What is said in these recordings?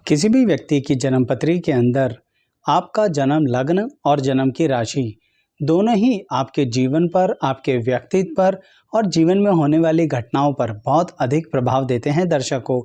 किसी भी व्यक्ति की जन्मपत्री के अंदर आपका जन्म लग्न और जन्म की राशि दोनों ही आपके जीवन पर, आपके व्यक्तित्व पर और जीवन में होने वाली घटनाओं पर बहुत अधिक प्रभाव देते हैं दर्शकों।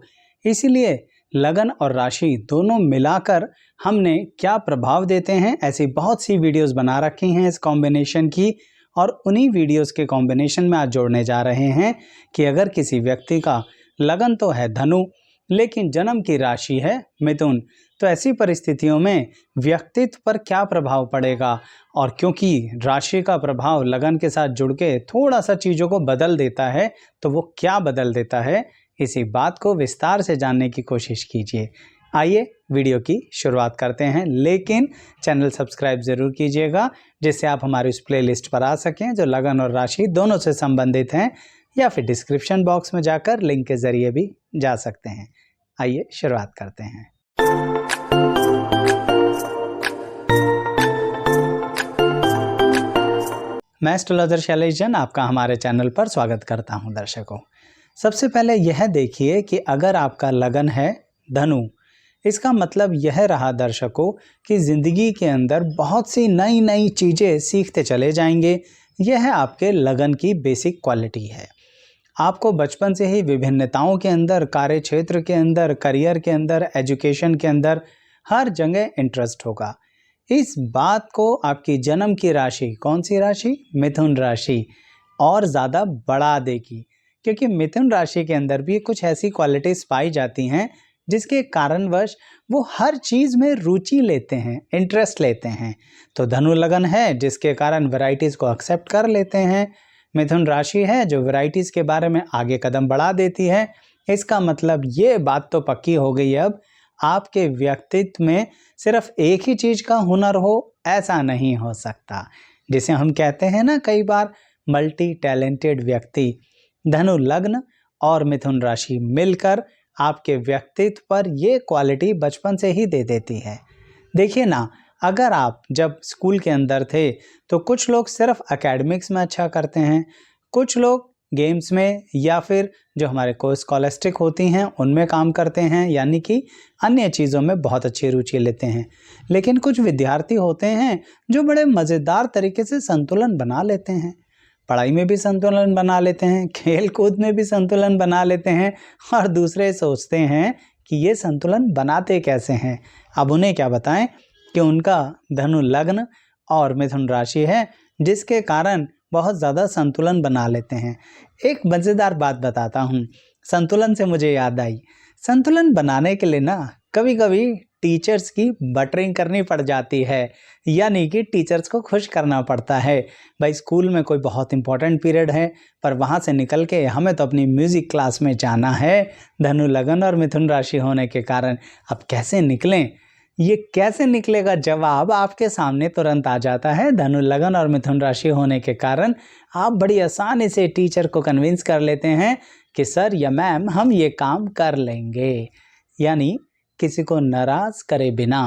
इसीलिए लगन और राशि दोनों मिलाकर हमने क्या प्रभाव देते हैं, ऐसी बहुत सी वीडियोस बना रखी हैं इस कॉम्बिनेशन की। और उन्हीं वीडियोस के कॉम्बिनेशन में आज जोड़ने जा रहे हैं कि अगर किसी व्यक्ति का लगन तो है धनु, लेकिन जन्म की राशि है मिथुन, तो ऐसी परिस्थितियों में व्यक्तित्व पर क्या प्रभाव पड़ेगा। और क्योंकि राशि का प्रभाव लगन के साथ जुड़ के थोड़ा सा चीज़ों को बदल देता है, तो वो क्या बदल देता है, इसी बात को विस्तार से जानने की कोशिश कीजिए। आइए वीडियो की शुरुआत करते हैं, लेकिन चैनल सब्सक्राइब ज़रूर कीजिएगा जिससे आप हमारी उस प्लेलिस्ट पर आ सकें जो लगन और राशि दोनों से संबंधित हैं, या फिर डिस्क्रिप्शन बॉक्स में जाकर लिंक के ज़रिए भी जा सकते हैं। आइए शुरुआत करते हैं। मैं एस्ट्रोलॉजर शैलेश जैन आपका हमारे चैनल पर स्वागत करता हूं। दर्शकों, सबसे पहले यह देखिए कि अगर आपका लगन है धनु, इसका मतलब यह रहा दर्शकों कि ज़िंदगी के अंदर बहुत सी नई नई चीज़ें सीखते चले जाएंगे। यह आपके लगन की बेसिक क्वालिटी है। आपको बचपन से ही विभिन्नताओं के अंदर, कार्य क्षेत्र के अंदर, करियर के अंदर, एजुकेशन के अंदर हर जगह इंटरेस्ट होगा। इस बात को आपकी जन्म की राशि, कौन सी राशि, मिथुन राशि, और ज़्यादा बढ़ा देगी। क्योंकि मिथुन राशि के अंदर भी कुछ ऐसी क्वालिटीज़ पाई जाती हैं जिसके कारणवश वो हर चीज़ में रुचि लेते हैं, इंटरेस्ट लेते हैं। तो धनु लगन है जिसके कारण वैरायटीज़ को एक्सेप्ट कर लेते हैं। मिथुन राशि है जो वैरायटीज़ के बारे में आगे कदम बढ़ा देती है। इसका मतलब ये बात तो पक्की हो गई अब, आपके व्यक्तित्व में सिर्फ एक ही चीज़ का हुनर हो ऐसा नहीं हो सकता। जिसे हम कहते हैं ना कई बार मल्टी टैलेंटेड व्यक्ति। धनु लग्न और मिथुन राशि मिलकर आपके व्यक्तित्व पर ये क्वालिटी बचपन से ही दे देती है। देखिए ना, अगर आप जब स्कूल के अंदर थे तो कुछ लोग सिर्फ एकेडमिक्स में अच्छा करते हैं, कुछ लोग गेम्स में, या फिर जो हमारे को स्कॉलस्टिक होती हैं उनमें काम करते हैं, यानी कि अन्य चीज़ों में बहुत अच्छी रुचि लेते हैं। लेकिन कुछ विद्यार्थी होते हैं जो बड़े मज़ेदार तरीके से संतुलन बना लेते हैं। पढ़ाई में भी संतुलन बना लेते हैं, खेल कूद में भी संतुलन बना लेते हैं, और दूसरे सोचते हैं कि ये संतुलन बनाते कैसे हैं। अब उन्हें क्या बताएं कि उनका धनु लग्न और मिथुन राशि है जिसके कारण बहुत ज़्यादा संतुलन बना लेते हैं। एक मज़ेदार बात बताता हूँ, संतुलन से मुझे याद आई। संतुलन बनाने के लिए ना कभी कभी टीचर्स की बटरिंग करनी पड़ जाती है, यानी कि टीचर्स को खुश करना पड़ता है। भाई स्कूल में कोई बहुत इंपॉर्टेंट पीरियड है, पर वहाँ से निकल के हमें तो अपनी म्यूज़िक क्लास में जाना है। धनु लगन और मिथुन राशि होने के कारण अब कैसे निकलें, ये कैसे निकलेगा, जवाब आपके सामने तुरंत आ जाता है। धनु लगन और मिथुन राशि होने के कारण आप बड़ी आसानी से टीचर को कन्विंस कर लेते हैं कि सर या मैम हम ये काम कर लेंगे। यानी किसी को नाराज़ करे बिना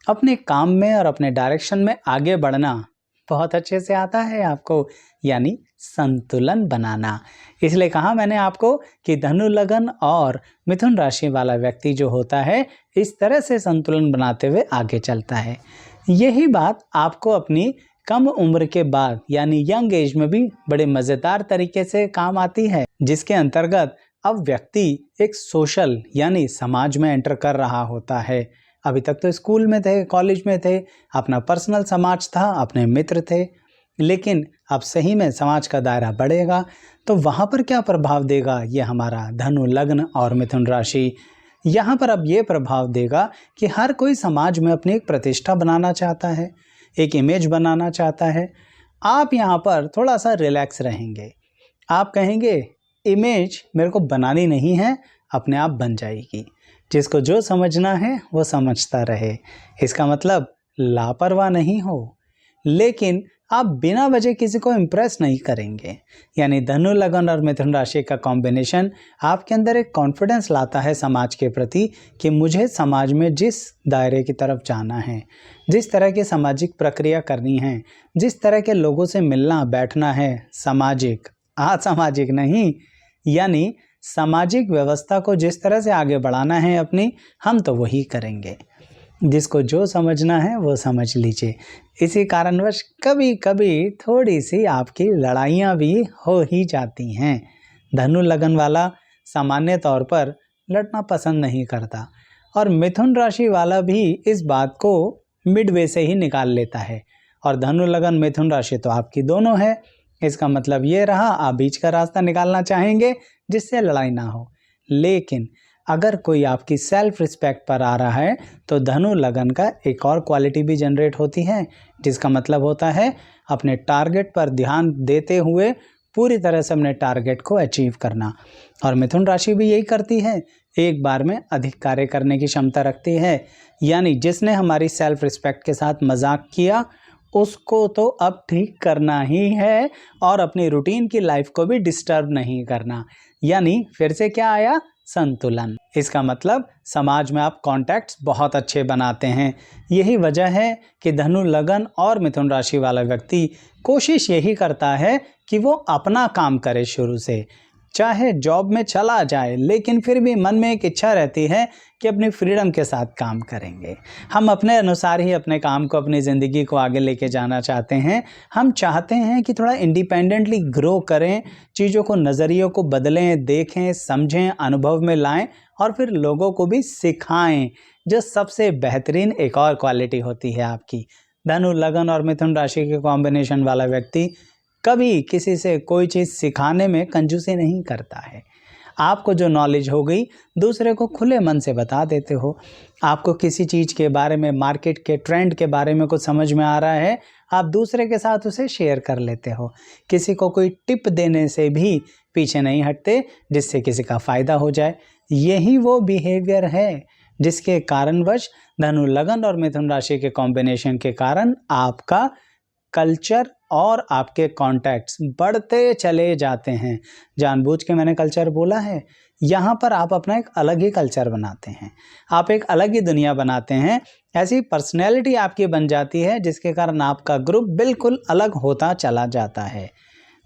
अपने काम में और अपने डायरेक्शन में आगे बढ़ना बहुत अच्छे से आता है आपको, यानी संतुलन बनाना। इसलिए कहा मैंने आपको कि धनु लगन और मिथुन राशि वाला व्यक्ति जो होता है इस तरह से संतुलन बनाते हुए आगे चलता है। यही बात आपको अपनी कम उम्र के बाद, यानी यंग एज में भी बड़े मज़ेदार तरीके से काम आती है, जिसके अंतर्गत अब व्यक्ति एक सोशल यानी समाज में एंटर कर रहा होता है। अभी तक तो स्कूल में थे, कॉलेज में थे, अपना पर्सनल समाज था, अपने मित्र थे, लेकिन अब सही में समाज का दायरा बढ़ेगा तो वहाँ पर क्या प्रभाव देगा, ये हमारा धनु लग्न और मिथुन राशि। यहाँ पर अब ये प्रभाव देगा कि हर कोई समाज में अपनी एक प्रतिष्ठा बनाना चाहता है, एक इमेज बनाना चाहता है। आप यहाँ पर थोड़ा सा रिलैक्स रहेंगे, आप कहेंगे इमेज मेरे को बनानी नहीं है, अपने आप बन जाएगी। जिसको जो समझना है वो समझता रहे। इसका मतलब लापरवाह नहीं हो, लेकिन आप बिना वजह किसी को इम्प्रेस नहीं करेंगे। यानी धनु लगन और मिथुन राशि का कॉम्बिनेशन आपके अंदर एक कॉन्फिडेंस लाता है समाज के प्रति कि मुझे समाज में जिस दायरे की तरफ जाना है, जिस तरह की सामाजिक प्रक्रिया करनी है, जिस तरह के लोगों से मिलना बैठना है, सामाजिक, असामाजिक नहीं, यानी सामाजिक व्यवस्था को जिस तरह से आगे बढ़ाना है अपनी, हम तो वही करेंगे। जिसको जो समझना है वो समझ लीजिए। इसी कारणवश कभी कभी थोड़ी सी आपकी लड़ाइयाँ भी हो ही जाती हैं। धनु लगन वाला सामान्य तौर पर लड़ना पसंद नहीं करता और मिथुन राशि वाला भी इस बात को मिडवे से ही निकाल लेता है। और धनु लगन मिथुन राशि तो आपकी दोनों है। इसका मतलब ये रहा, आप बीच का रास्ता निकालना चाहेंगे जिससे लड़ाई ना हो। लेकिन अगर कोई आपकी सेल्फ रिस्पेक्ट पर आ रहा है तो धनु लगन का एक और क्वालिटी भी जनरेट होती है, जिसका मतलब होता है अपने टारगेट पर ध्यान देते हुए पूरी तरह से अपने टारगेट को अचीव करना। और मिथुन राशि भी यही करती है, एक बार में अधिक कार्य करने की क्षमता रखती है। यानी जिसने हमारी सेल्फ रिस्पेक्ट के साथ मजाक किया उसको तो अब ठीक करना ही है और अपनी रूटीन की लाइफ को भी डिस्टर्ब नहीं करना। यानी फिर से क्या आया, संतुलन। इसका मतलब समाज में आप कॉन्टैक्ट्स बहुत अच्छे बनाते हैं। यही वजह है कि धनु लगन और मिथुन राशि वाला व्यक्ति कोशिश यही करता है कि वो अपना काम करे शुरू से, चाहे जॉब में चला जाए, लेकिन फिर भी मन में एक इच्छा रहती है कि अपनी फ्रीडम के साथ काम करेंगे। हम अपने अनुसार ही अपने काम को, अपनी ज़िंदगी को आगे लेके जाना चाहते हैं। हम चाहते हैं कि थोड़ा इंडिपेंडेंटली ग्रो करें, चीज़ों को, नज़रियों को बदलें, देखें, समझें, अनुभव में लाएं और फिर लोगों को भी सिखाएं, जो सबसे बेहतरीन एक और क्वालिटी होती है आपकी। धनु लगन और मिथुन राशि के कॉम्बिनेशन वाला व्यक्ति कभी किसी से कोई चीज़ सिखाने में कंजूसी नहीं करता है। आपको जो नॉलेज हो गई दूसरे को खुले मन से बता देते हो। आपको किसी चीज़ के बारे में, मार्केट के ट्रेंड के बारे में कुछ समझ में आ रहा है, आप दूसरे के साथ उसे शेयर कर लेते हो। किसी को कोई टिप देने से भी पीछे नहीं हटते जिससे किसी का फ़ायदा हो जाए। यही वो बिहेवियर है जिसके कारणवश धनु लगन और मिथुन राशि के कॉम्बिनेशन के कारण आपका कल्चर और आपके कॉन्टैक्ट्स बढ़ते चले जाते हैं। जानबूझ के मैंने कल्चर बोला है, यहाँ पर आप अपना एक अलग ही कल्चर बनाते हैं, आप एक अलग ही दुनिया बनाते हैं। ऐसी पर्सनैलिटी आपकी बन जाती है जिसके कारण आपका ग्रुप बिल्कुल अलग होता चला जाता है।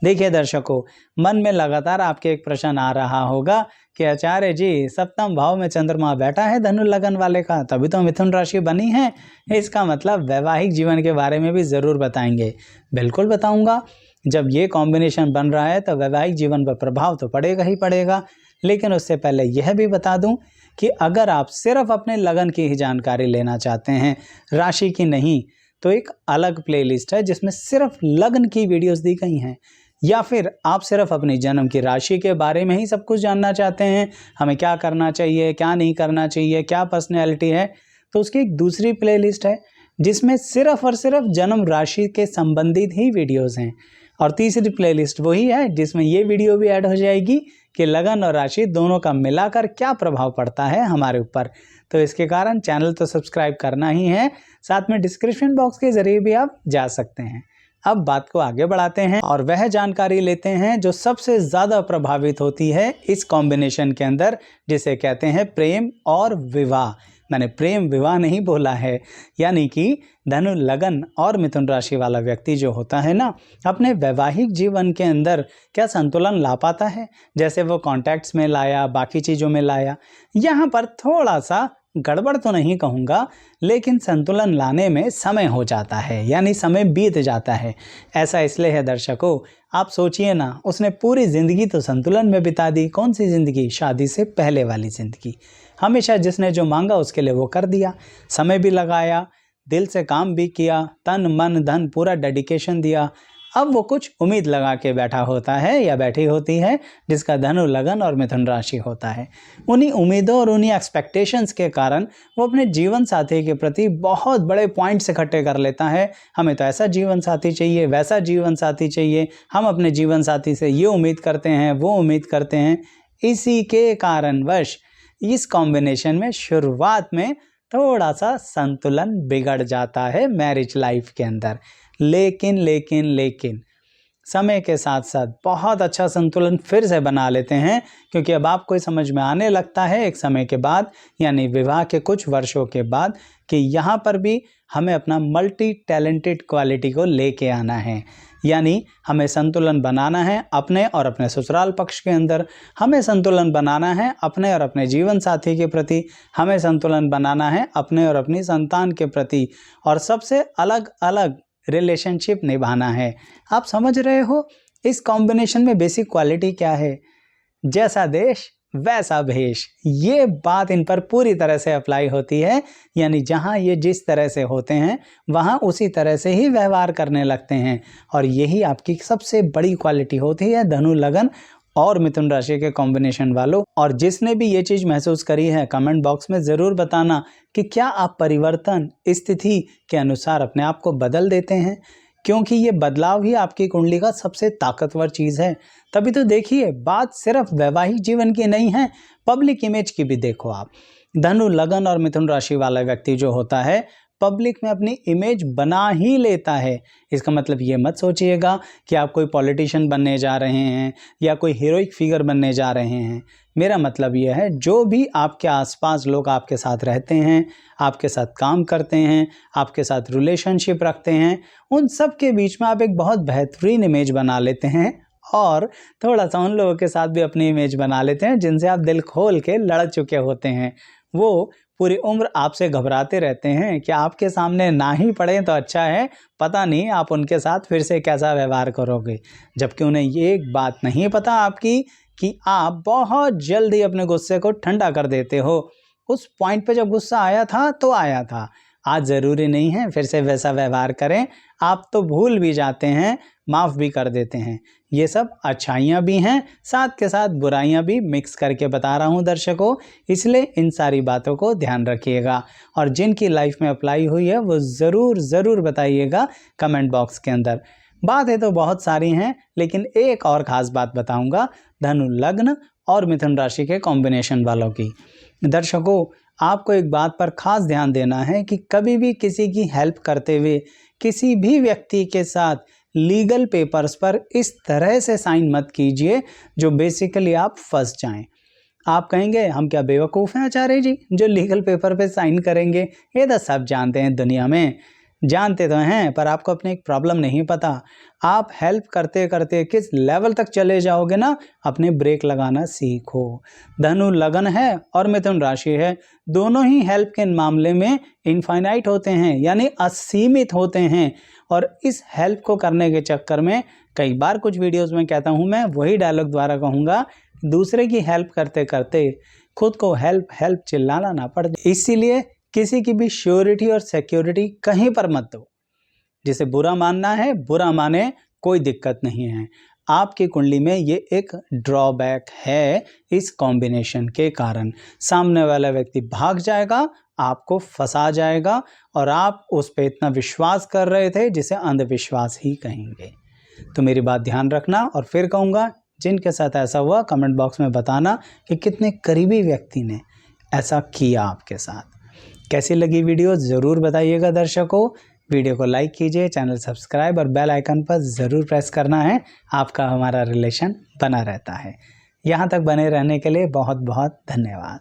देखिए दर्शकों, मन में लगातार आपके एक प्रश्न आ रहा होगा कि आचार्य जी, सप्तम भाव में चंद्रमा बैठा है धनु लगन वाले का, तभी तो मिथुन राशि बनी है। इसका मतलब वैवाहिक जीवन के बारे में भी ज़रूर बताएंगे। बिल्कुल बताऊंगा। जब ये कॉम्बिनेशन बन रहा है तो वैवाहिक जीवन पर प्रभाव तो पड़ेगा ही पड़ेगा। लेकिन उससे पहले यह भी बता दूं कि अगर आप सिर्फ अपने लगन की ही जानकारी लेना चाहते हैं, राशि की नहीं, तो एक अलग प्लेलिस्ट है जिसमें सिर्फ लगन की वीडियोस दी गई हैं। या फिर आप सिर्फ अपनी जन्म की राशि के बारे में ही सब कुछ जानना चाहते हैं, हमें क्या करना चाहिए, क्या नहीं करना चाहिए, क्या पर्सनैलिटी है, तो उसकी एक दूसरी प्लेलिस्ट है जिसमें सिर्फ और सिर्फ जन्म राशि के संबंधित ही वीडियोस हैं। और तीसरी प्लेलिस्ट वही है जिसमें ये वीडियो भी ऐड हो जाएगी कि लगन और राशि दोनों का मिलाकर क्या प्रभाव पड़ता है हमारे ऊपर। तो इसके कारण चैनल तो सब्सक्राइब करना ही है, साथ में डिस्क्रिप्शन बॉक्स के ज़रिए भी आप जा सकते हैं। अब बात को आगे बढ़ाते हैं और वह जानकारी लेते हैं जो सबसे ज़्यादा प्रभावित होती है इस कॉम्बिनेशन के अंदर, जिसे कहते हैं प्रेम और विवाह। मैंने प्रेम विवाह नहीं बोला है। यानी कि धनु लगन और मिथुन राशि वाला व्यक्ति जो होता है ना, अपने वैवाहिक जीवन के अंदर क्या संतुलन ला पाता है, जैसे वो कॉन्टैक्ट्स में लाया, बाकी चीज़ों में लाया। यहाँ पर थोड़ा सा गड़बड़ तो नहीं कहूँगा, लेकिन संतुलन लाने में समय हो जाता है, यानी समय बीत जाता है। ऐसा इसलिए है दर्शकों, आप सोचिए ना, उसने पूरी ज़िंदगी तो संतुलन में बिता दी। कौन सी ज़िंदगी? शादी से पहले वाली ज़िंदगी। हमेशा जिसने जो मांगा उसके लिए वो कर दिया, समय भी लगाया, दिल से काम भी किया, तन मन धन पूरा डेडिकेशन दिया। अब वो कुछ उम्मीद लगा के बैठा होता है या बैठी होती है जिसका धनु लगन और मिथुन राशि होता है। उन्हीं उम्मीदों और उन्हीं एक्सपेक्टेशंस के कारण वो अपने जीवन साथी के प्रति बहुत बड़े पॉइंट्स इकट्ठे कर लेता है। हमें तो ऐसा जीवन साथी चाहिए, वैसा जीवन साथी चाहिए, हम अपने जीवन साथी से ये उम्मीद करते हैं, वो उम्मीद करते हैं। इसी के कारणवश इस कॉम्बिनेशन में शुरुआत में थोड़ा सा संतुलन बिगड़ जाता है मैरिज लाइफ के अंदर। लेकिन समय के साथ साथ बहुत अच्छा संतुलन फिर से बना लेते हैं, क्योंकि अब आपको ये समझ में आने लगता है एक समय के बाद, यानी विवाह के कुछ वर्षों के बाद, कि यहाँ पर भी हमें अपना मल्टी टैलेंटेड क्वालिटी को लेके आना है। यानी हमें संतुलन बनाना है अपने और अपने ससुराल पक्ष के अंदर, हमें संतुलन बनाना है अपने और अपने जीवन साथी के प्रति, हमें संतुलन बनाना है अपने और अपनी संतान के प्रति, और सबसे अलग अलग रिलेशनशिप निभाना है। आप समझ रहे हो इस कॉम्बिनेशन में बेसिक क्वालिटी क्या है? जैसा देश वैसा भेष, ये बात इन पर पूरी तरह से अप्लाई होती है। यानी जहाँ ये जिस तरह से होते हैं वहाँ उसी तरह से ही व्यवहार करने लगते हैं, और यही आपकी सबसे बड़ी क्वालिटी होती है धनु, लगन और मिथुन राशि के कॉम्बिनेशन वालों। और जिसने भी ये चीज़ महसूस करी है कमेंट बॉक्स में ज़रूर बताना कि क्या आप परिवर्तन स्थिति के अनुसार अपने आप को बदल देते हैं, क्योंकि ये बदलाव ही आपकी कुंडली का सबसे ताकतवर चीज़ है। तभी तो देखिए बात सिर्फ वैवाहिक जीवन की नहीं है, पब्लिक इमेज की भी देखो आप। धनु, लगन और मिथुन राशि वाला व्यक्ति जो होता है पब्लिक में अपनी इमेज बना ही लेता है। इसका मतलब ये मत सोचिएगा कि आप कोई पॉलिटिशियन बनने जा रहे हैं या कोई हीरोइक फिगर बनने जा रहे हैं। मेरा मतलब यह है जो भी आपके आसपास लोग आपके साथ रहते हैं, आपके साथ काम करते हैं, आपके साथ रिलेशनशिप रखते हैं, उन सब के बीच में आप एक बहुत बेहतरीन इमेज बना लेते हैं, और थोड़ा सा उन लोगों के साथ भी अपनी इमेज बना लेते हैं जिनसे आप दिल खोल के लड़ चुके होते हैं। वो पूरी उम्र आपसे घबराते रहते हैं कि आपके सामने ना ही पड़े तो अच्छा है, पता नहीं आप उनके साथ फिर से कैसा व्यवहार करोगे। जबकि उन्हें ये एक बात नहीं पता आपकी कि आप बहुत जल्दी अपने गुस्से को ठंडा कर देते हो। उस पॉइंट पे जब गुस्सा आया था तो आया था, आज ज़रूरी नहीं है फिर से वैसा व्यवहार करें। आप तो भूल भी जाते हैं, माफ़ भी कर देते हैं। ये सब अच्छाइयाँ भी हैं, साथ के साथ बुराइयाँ भी मिक्स करके बता रहा हूँ दर्शकों, इसलिए इन सारी बातों को ध्यान रखिएगा। और जिनकी लाइफ में अप्लाई हुई है वो ज़रूर बताइएगा कमेंट बॉक्स के अंदर। बातें तो बहुत सारी हैं, लेकिन एक और ख़ास बात बताऊँगा धनु, लग्न और मिथुन राशि के कॉम्बिनेशन वालों की। दर्शकों, आपको एक बात पर खास ध्यान देना है कि कभी भी किसी की हेल्प करते हुए किसी भी व्यक्ति के साथ लीगल पेपर्स पर इस तरह से साइन मत कीजिए जो बेसिकली आप फंस जाएं। आप कहेंगे हम क्या बेवकूफ़ हैं आचार्य जी जो लीगल पेपर पे साइन करेंगे? ये तो सब जानते हैं दुनिया में, जानते तो हैं, पर आपको अपनी एक प्रॉब्लम नहीं पता। आप हेल्प करते करते किस लेवल तक चले जाओगे ना, अपने ब्रेक लगाना सीखो। धनु, लगन है और मिथुन राशि है, दोनों ही हेल्प के मामले में इनफाइनाइट होते हैं, यानी असीमित होते हैं। और इस हेल्प को करने के चक्कर में कई बार कुछ वीडियोस में कहता हूँ, मैं वही डायलॉग द्वारा कहूँगा, दूसरे की हेल्प करते करते खुद को हेल्प चिल्लाना ना पड़ जाए। इसीलिए किसी की भी श्योरिटी और सिक्योरिटी कहीं पर मत दो। जिसे बुरा मानना है बुरा माने, कोई दिक्कत नहीं है। आपकी कुंडली में ये एक ड्रॉबैक है, इस कॉम्बिनेशन के कारण सामने वाला व्यक्ति भाग जाएगा, आपको फंसा जाएगा, और आप उस पर इतना विश्वास कर रहे थे जिसे अंधविश्वास ही कहेंगे। तो मेरी बात ध्यान रखना, और फिर कहूँगा जिनके साथ ऐसा हुआ कमेंट बॉक्स में बताना कि कितने करीबी व्यक्ति ने ऐसा किया आपके साथ। कैसी लगी वीडियो ज़रूर बताइएगा दर्शकों। वीडियो को लाइक कीजिए, चैनल सब्सक्राइब और बेल आइकन पर ज़रूर प्रेस करना है, आपका हमारा रिलेशन बना रहता है। यहाँ तक बने रहने के लिए बहुत बहुत धन्यवाद।